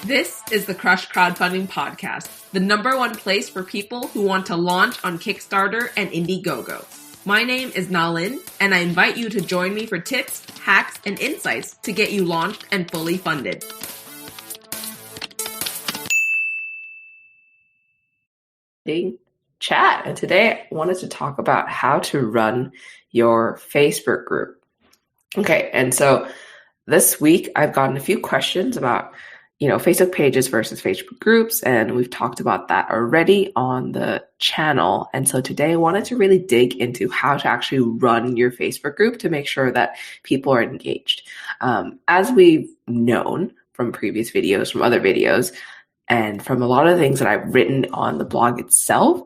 This is the Crush Crowdfunding Podcast, the #1 place for people who want to launch on Kickstarter and Indiegogo. My name is Nalin, and I invite you to join me for tips, hacks, and insights to get you launched and fully funded. Chat, and today I wanted to talk about how to run your Facebook group. Okay, and so this week I've gotten a few questions about Facebook pages versus Facebook groups, and we've talked about that already on the channel. And so today I wanted to really dig into how to actually run your Facebook group to make sure that people are engaged. As we've known from previous videos, from other videos, and from a lot of the things that I've written on the blog itself,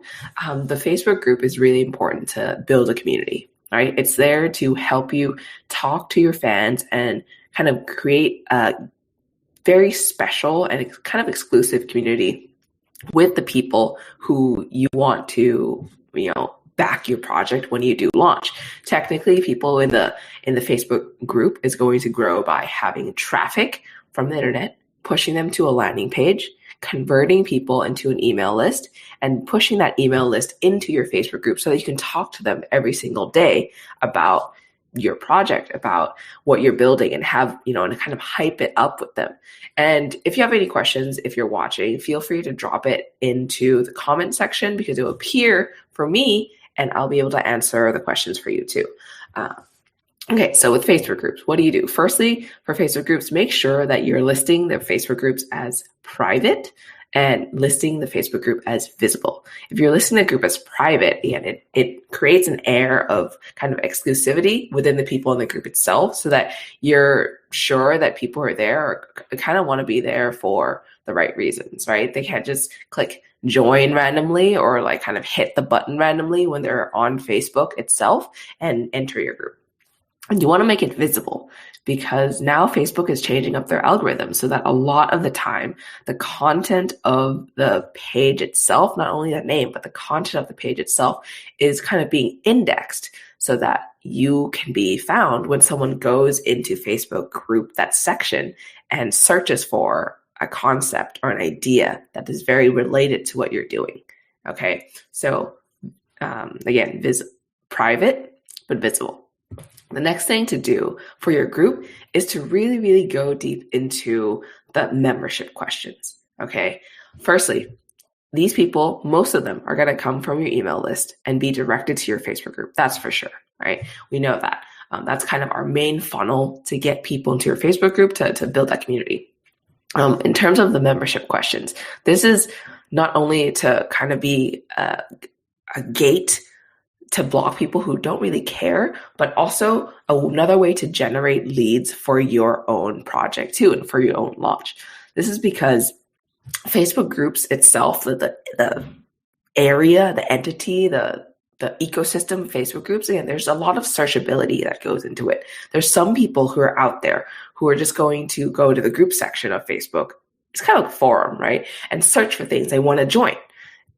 the Facebook group is really important to build a community, right? It's there to help you talk to your fans and kind of create a very special and kind of exclusive community with the people who you want to, back your project when you do launch. Technically, people in the Facebook group is going to grow by having traffic from the internet, pushing them to a landing page, converting people into an email list, and pushing that email list into your Facebook group so that you can talk to them every single day about your project, about what you're building, and have, and kind of hype it up with them. And if you have any questions, if you're watching, feel free to drop it into the comment section because it will appear for me and I'll be able to answer the questions for you too. Okay, so with Facebook groups, what do you do? Firstly, for Facebook groups, make sure that you're listing the Facebook groups as private and listing the Facebook group as visible. If you're listing the group as private, again, it creates an air of kind of exclusivity within the people in the group itself so that you're sure that people who are there or kind of want to be there for the right reasons, right? They can't just click join randomly or like kind of hit the button randomly when they're on Facebook itself and enter your group. And you want to make it visible because now Facebook is changing up their algorithm so that a lot of the time, the content of the page itself, not only the name, but the content of the page itself is kind of being indexed so that you can be found when someone goes into Facebook group, that section, and searches for a concept or an idea that is very related to what you're doing. Okay, so again, private, but visible. The next thing to do for your group is to really, really go deep into the membership questions, okay? Firstly, these people, most of them are going to come from your email list and be directed to your Facebook group. That's for sure, right? We know that. That's kind of our main funnel to get people into your Facebook group to build that community. In terms of the membership questions, this is not only to kind of be a gate to block people who don't really care, but also another way to generate leads for your own project too, and for your own launch. This is because Facebook groups itself, the area, the entity, the ecosystem of Facebook groups, again, there's a lot of searchability that goes into it. There's some people who are out there who are just going to go to the group section of Facebook. It's kind of like a forum, right? And search for things they want to join.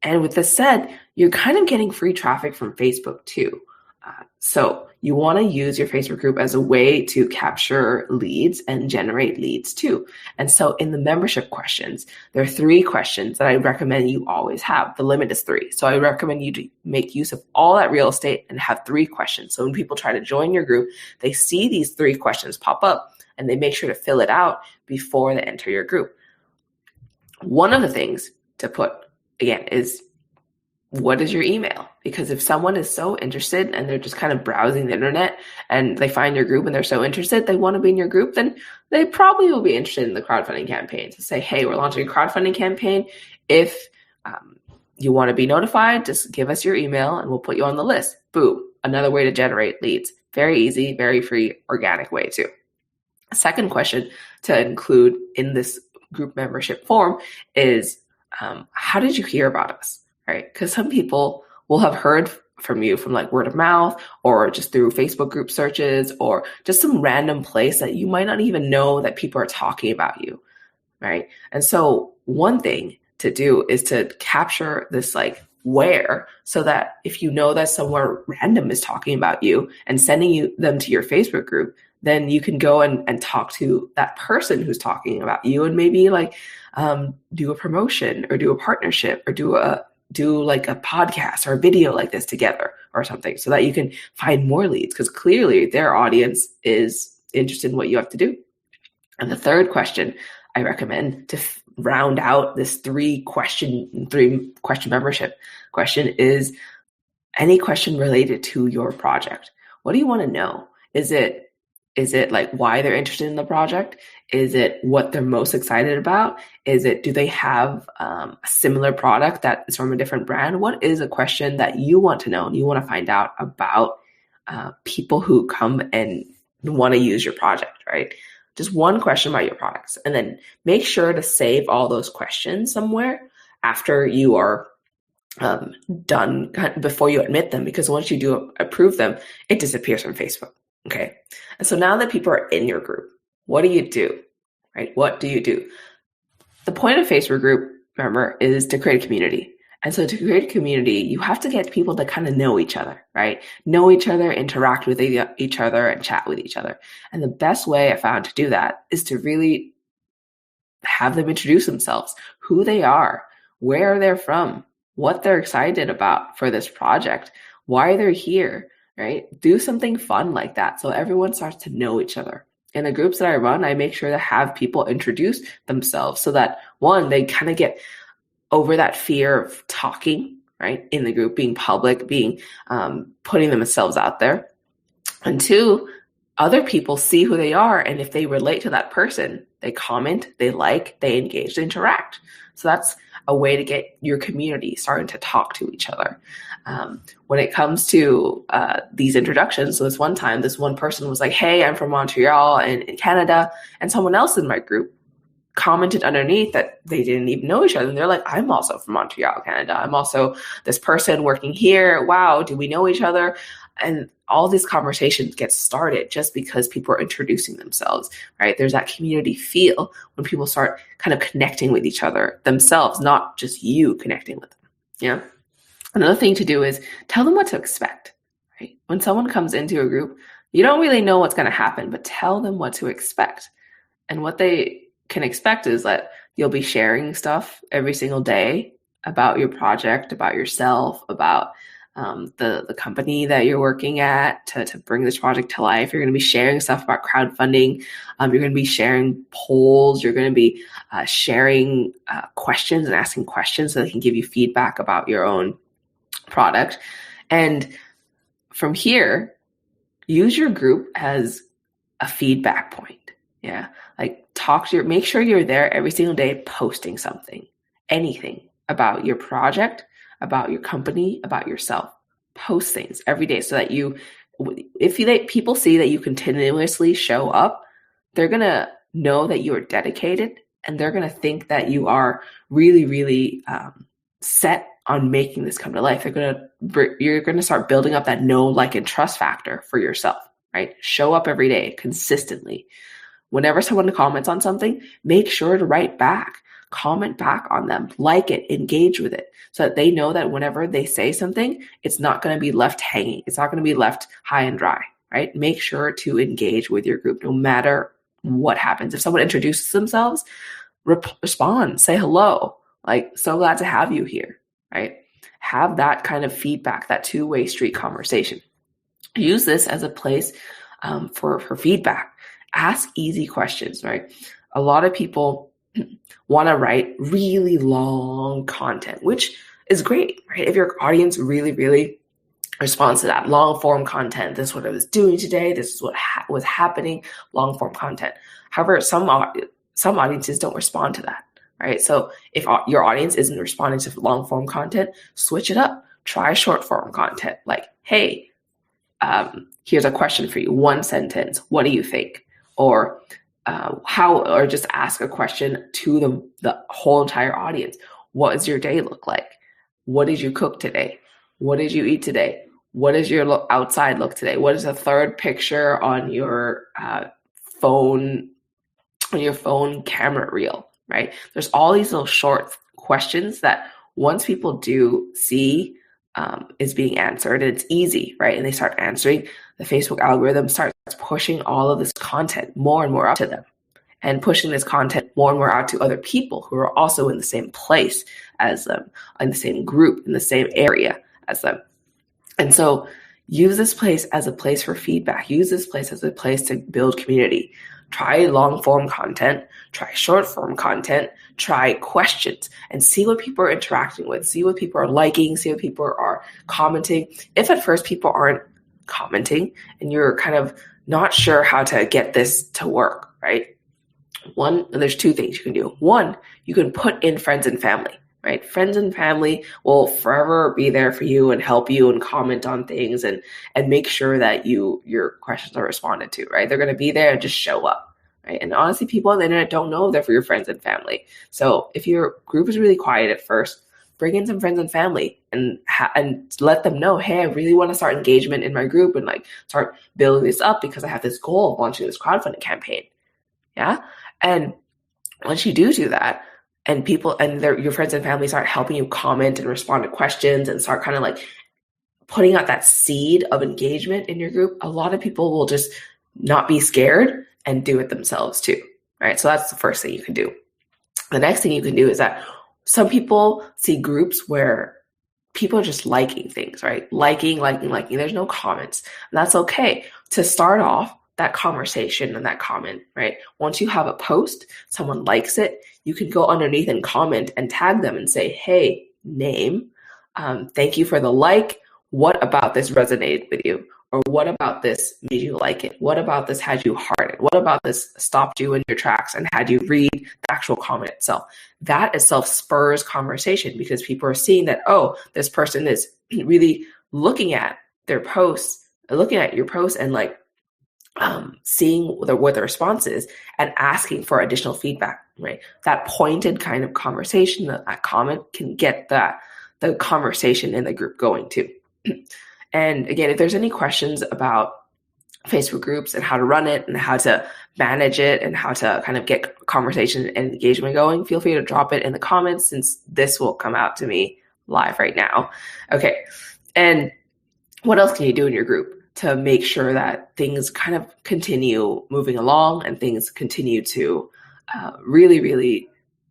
And with this said, you're kind of getting free traffic from Facebook too. So you want to use your Facebook group as a way to capture leads and generate leads too. And so in the membership questions, there are 3 questions that I recommend you always have. The limit is 3. So I recommend you to make use of all that real estate and have 3 questions. So when people try to join your group, they see these 3 questions pop up and they make sure to fill it out before they enter your group. One of the things to put, again, is what is your email? Because if someone is so interested and they're just kind of browsing the internet and they find your group and they're so interested, they want to be in your group, then they probably will be interested in the crowdfunding campaign. To say, hey, we're launching a crowdfunding campaign. If you want to be notified, just give us your email and we'll put you on the list. Boom, another way to generate leads. Very easy, very free, organic way too. Second question to include in this group membership form is, how did you hear about us, right? Because some people will have heard from you from like word of mouth or just through Facebook group searches or just some random place that you might not even know that people are talking about you, right? And so one thing to do is to capture this like where, so that if you know that somewhere random is talking about you and sending them to your Facebook group, then you can go and talk to that person who's talking about you, and maybe like do a promotion or do a partnership or do like a podcast or a video like this together or something, so that you can find more leads, because clearly their audience is interested in what you have to do. And the third question I recommend to round out this three question membership question is any question related to your project. What do you want to know? Is it like why they're interested in the project? Is it what they're most excited about? Do they have a similar product that is from a different brand? What is a question that you want to know and you want to find out about people who come and want to use your project, right? Just one question about your products. And then make sure to save all those questions somewhere after you are done, before you admit them, because once you do approve them, it disappears from Facebook. Okay. And so now that people are in your group, what do you do? Right? What do you do? The point of Facebook group, remember, is to create a community. And so to create a community, you have to get people to kind of know each other, right? Know each other, interact with each other, and chat with each other. And the best way I found to do that is to really have them introduce themselves, who they are, where they're from, what they're excited about for this project, why they're here, right? Do something fun like that so everyone starts to know each other. In the groups that I run, I make sure to have people introduce themselves so that, one, they kind of get over that fear of talking, right, in the group, being public, being putting themselves out there. And two, other people see who they are, and if they relate to that person, they comment, they like, they engage, they interact. So that's a way to get your community starting to talk to each other. When it comes to these introductions, so this one time, this one person was like, hey, I'm from Montreal in Canada, and someone else in my group commented underneath that they didn't even know each other. And they're like, I'm also from Montreal, Canada. I'm also this person working here. Wow, do we know each other? And all these conversations get started just because people are introducing themselves, right? There's that community feel when people start kind of connecting with each other themselves, not just you connecting with them. Yeah. Another thing to do is tell them what to expect, right? When someone comes into a group, you don't really know what's going to happen, but tell them what to expect. And what they can expect is that you'll be sharing stuff every single day about your project, about yourself, about the company that you're working at to bring this project to life. You're going to be sharing stuff about crowdfunding. You're going to be sharing polls. You're going to be sharing questions and asking questions so they can give you feedback about your own product. And from here, use your group as a feedback point. Yeah. Like make sure you're there every single day posting something, anything about your project, about your company, about yourself. Post things every day so that people see that you continuously show up, they're going to know that you are dedicated, and they're going to think that you are really, really set on making this come to life. You're going to start building up that know, like, and trust factor for yourself, right? Show up every day consistently. Whenever someone comments on something, make sure to write back, comment back on them, like it, engage with it, so that they know that whenever they say something, it's not going to be left hanging. It's not going to be left high and dry, right? Make sure to engage with your group no matter what happens. If someone introduces themselves, respond, say hello, like, so glad to have you here, right? Have that kind of feedback, that two-way street conversation. Use this as a place for feedback. Ask easy questions, right? A lot of people want to write really long content, which is great, right? If your audience really, really responds to that long form content, this is what I was doing today, this is what was happening, long form content. However, some audiences don't respond to that, right? So if your audience isn't responding to long form content, switch it up. Try short form content, like, hey, here's a question for you, one sentence, what do you think? Or or just ask a question to the whole entire audience. What does your day look like? What did you cook today? What did you eat today? What does your outside look today? What is the third picture on your phone camera reel, right? There's all these little short questions that once people do see is being answered, and it's easy, right? And they start answering, the Facebook algorithm starts pushing all of this content more and more out to them, and pushing this content more and more out to other people who are also in the same place as them, in the same group, in the same area as them. And so use this place as a place for feedback. Use this place as a place to build community. Try long form content, try short form content, try questions, and see what people are interacting with, see what people are liking, see what people are commenting. If at first people aren't commenting and you're kind of not sure how to get this to work, right? There's two things you can do. One, you can put in friends and family, right? Friends and family will forever be there for you and help you and comment on things and make sure that your questions are responded to, right? They're going to be there and just show up, right? And honestly, people on the internet don't know they're for your friends and family. So if your group is really quiet at first, bring in some friends and family and let them know, hey, I really want to start engagement in my group and like start building this up because I have this goal of launching this crowdfunding campaign. Yeah. And once you do that, and people and your friends and family start helping you comment and respond to questions and start kind of like putting out that seed of engagement in your group, a lot of people will just not be scared and do it themselves too, right? So that's the first thing you can do. The next thing you can do is that some people see groups where people are just liking things, right? Liking. There's no comments. And that's okay. To start off, that conversation and that comment, right? Once you have a post, someone likes it, you can go underneath and comment and tag them and say, hey, name, thank you for the like. What about this resonated with you? Or what about this made you like it? What about this had you hearted? What about this stopped you in your tracks and had you read the actual comment itself? That itself spurs conversation because people are seeing that, oh, this person is really looking at their posts, looking at your posts and like, seeing what the response is and asking for additional feedback, right? That pointed kind of conversation, that comment can get the conversation in the group going too. And again, if there's any questions about Facebook groups and how to run it and how to manage it and how to kind of get conversation and engagement going, feel free to drop it in the comments since this will come out to me live right now. Okay. And what else can you do in your group to make sure that things kind of continue moving along and things continue to really, really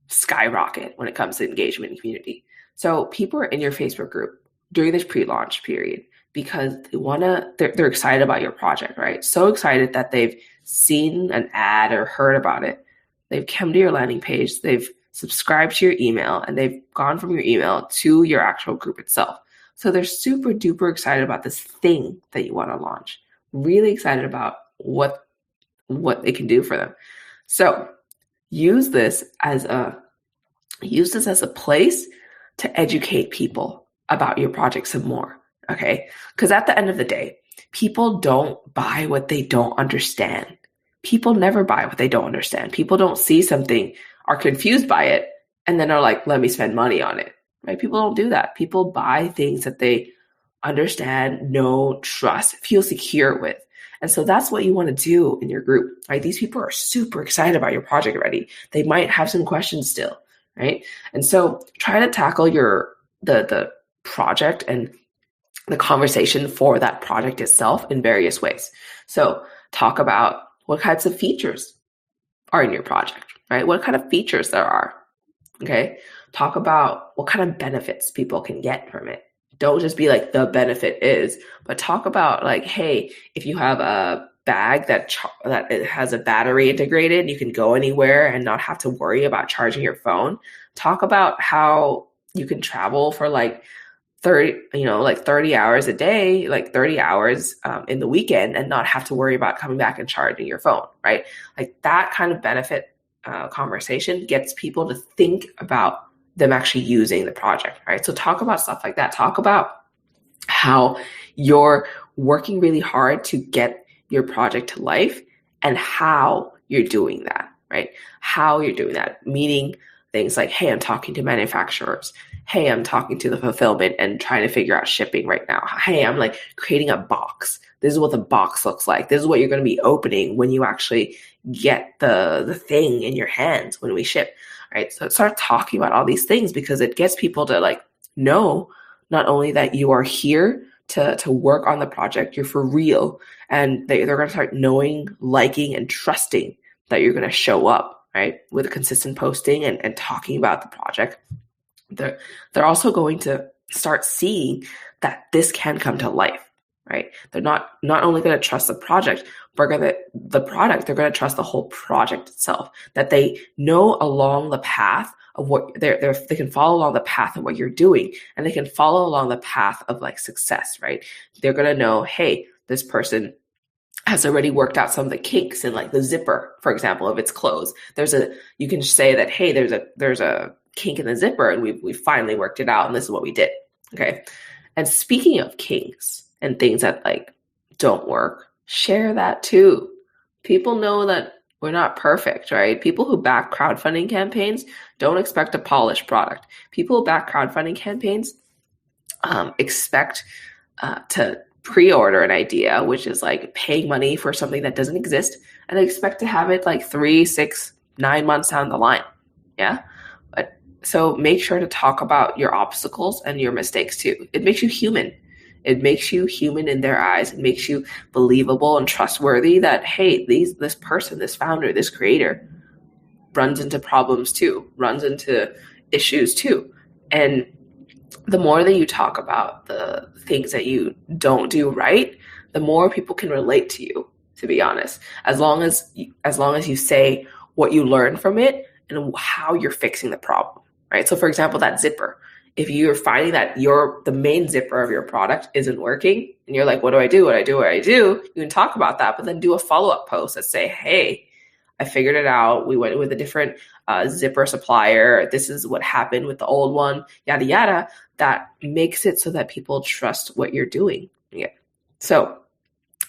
skyrocket when it comes to engagement and community? So people are in your Facebook group during this pre-launch period because they're excited about your project, right? So excited that they've seen an ad or heard about it. They've come to your landing page, they've subscribed to your email, and they've gone from your email to your actual group itself. So they're super duper excited about this thing that you want to launch. Really excited about what it can do for them. So use this as a place to educate people about your project some more. Okay? Because at the end of the day, people don't buy what they don't understand. People never buy what they don't understand. People don't see something, are confused by it, and then are like, let me spend money on it. Right? People don't do that. People buy things that they understand, know, trust, feel secure with. And so that's what you want to do in your group, right? These people are super excited about your project already. They might have some questions still, right? And so try to tackle the project and the conversation for that project itself in various ways. So talk about what kinds of features are in your project, right? What kind of features there are, okay? Talk about what kind of benefits people can get from it. Don't just be like the benefit is, but talk about like, hey, if you have a bag that it has a battery integrated, you can go anywhere and not have to worry about charging your phone. Talk about how you can travel for like 30 hours a day, like 30 hours in the weekend and not have to worry about coming back and charging your phone, right? Like that kind of benefit conversation gets people to think about them actually using the project, right? So talk about stuff like that. Talk about how you're working really hard to get your project to life and how you're doing that, right? How you're doing that, meaning things like, hey, I'm talking to manufacturers. Hey, I'm talking to the fulfillment and trying to figure out shipping right now. Hey, I'm like creating a box. This is what the box looks like. This is what you're going to be opening when you actually get the thing in your hands when we ship. Right. So start talking about all these things because it gets people to like know not only that you are here to work on the project. You're for real. And they're going to start knowing, liking, and trusting that you're going to show up, right? With consistent posting and talking about the project. They're also going to start seeing that this can come to life, right? They're not only going to trust the project, but the product, they're going to trust the whole project itself, that they know along the path of what they can follow along the path of what you're doing, and they can follow along the path of like success, right? They're going to know, hey, this person has already worked out some of the kinks in like the zipper, for example, of its clothes. You can say that, hey, there's a kink in the zipper and we finally worked it out and this is what we did. Okay. And speaking of kinks and things that like don't work, share that too. People know that we're not perfect, right? People who back crowdfunding campaigns don't expect a polished product. People who back crowdfunding campaigns expect to pre-order an idea, which is like paying money for something that doesn't exist, and they expect to have it like 3, 6, 9 months down the line. Yeah. But so make sure to talk about your obstacles and your mistakes too. It makes you human. It makes you human in their eyes. It makes you believable and trustworthy that, hey, this person, this founder, this creator runs into problems too, runs into issues too. And the more that you talk about the things that you don't do right, the more people can relate to you, to be honest. As long as you say what you learned from it and how you're fixing the problem, right? So for example, that zipper, if you're finding that the main zipper of your product isn't working and you're like, what do I do? You can talk about that, but then do a follow-up post that say, hey, I figured it out. We went with a different zipper supplier. This is what happened with the old one, yada, yada. That makes it so that people trust what you're doing. Yeah. So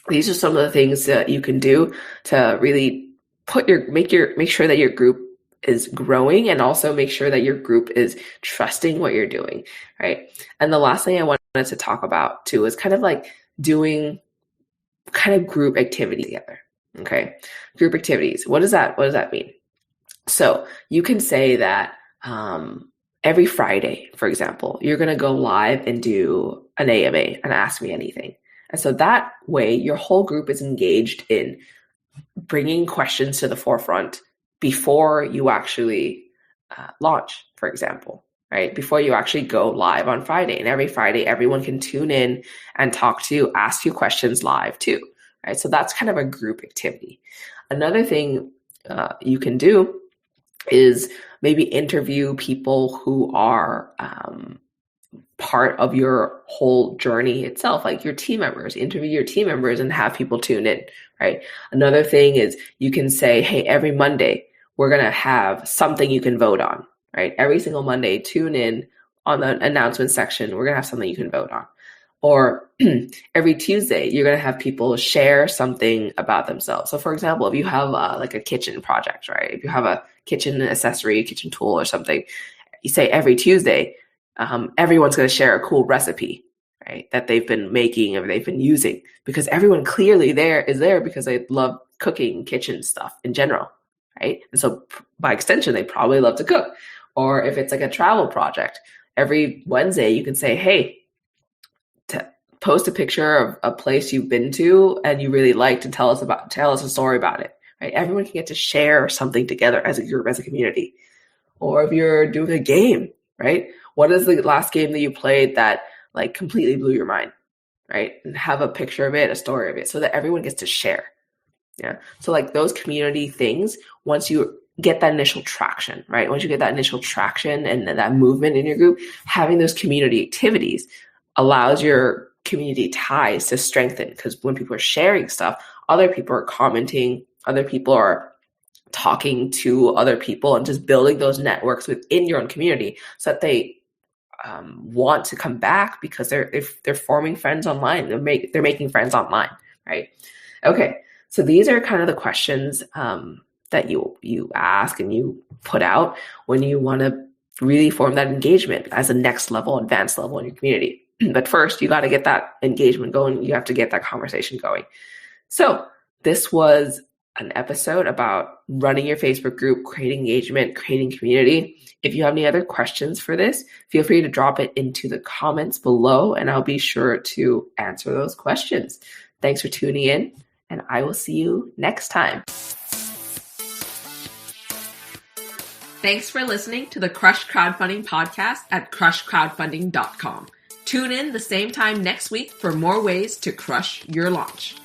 these are some of the things that you can do to really make sure that your group is growing, and also make sure that your group is trusting what you're doing, right? And the last thing I wanted to talk about too is kind of like doing kind of group activity together. Okay. Group activities. What does that mean? So you can say that every Friday, for example, you're going to go live and do an AMA, and Ask Me Anything. And so that way your whole group is engaged in bringing questions to the forefront before you actually launch, for example, right? Before you actually go live on Friday. And every Friday, everyone can tune in and talk to you, ask you questions live too, right? So that's kind of a group activity. Another thing you can do is maybe interview people who are part of your whole journey itself, like your team members. Interview your team members and have people tune in, right? Another thing is you can say, hey, every Monday, we're going to have something you can vote on, right? Every single Monday, tune in on the announcement section. We're going to have something you can vote on. Or every Tuesday, you're going to have people share something about themselves. So for example, if you have like a kitchen project, right? If you have a kitchen accessory, kitchen tool or something, you say every Tuesday, everyone's going to share a cool recipe, right? That they've been making or they've been using, because everyone clearly is there because they love cooking kitchen stuff in general, right? And so by extension, they probably love to cook. Or if it's like a travel project, every Wednesday you can say, hey, post a picture of a place you've been to and you really like to tell us a story about it, right? Everyone can get to share something together as a group, as a community. Or if you're doing a game, right? What is the last game that you played that like completely blew your mind, right? And have a picture of it, a story of it, so that everyone gets to share. Yeah. So like those community things, once you get that initial traction, right? Once you get that initial traction and that movement in your group, having those community activities allows your community ties to strengthen, because when people are sharing stuff, other people are commenting, other people are talking to other people, and just building those networks within your own community so that they want to come back because they're forming friends online. They're making friends online, right? Okay, so these are kind of the questions that you ask and you put out when you want to really form that engagement as a next level, advanced level in your community. But first, you got to get that engagement going. You have to get that conversation going. So this was an episode about running your Facebook group, creating engagement, creating community. If you have any other questions for this, feel free to drop it into the comments below and I'll be sure to answer those questions. Thanks for tuning in and I will see you next time. Thanks for listening to the Crush Crowdfunding podcast at crushcrowdfunding.com. Tune in the same time next week for more ways to crush your launch.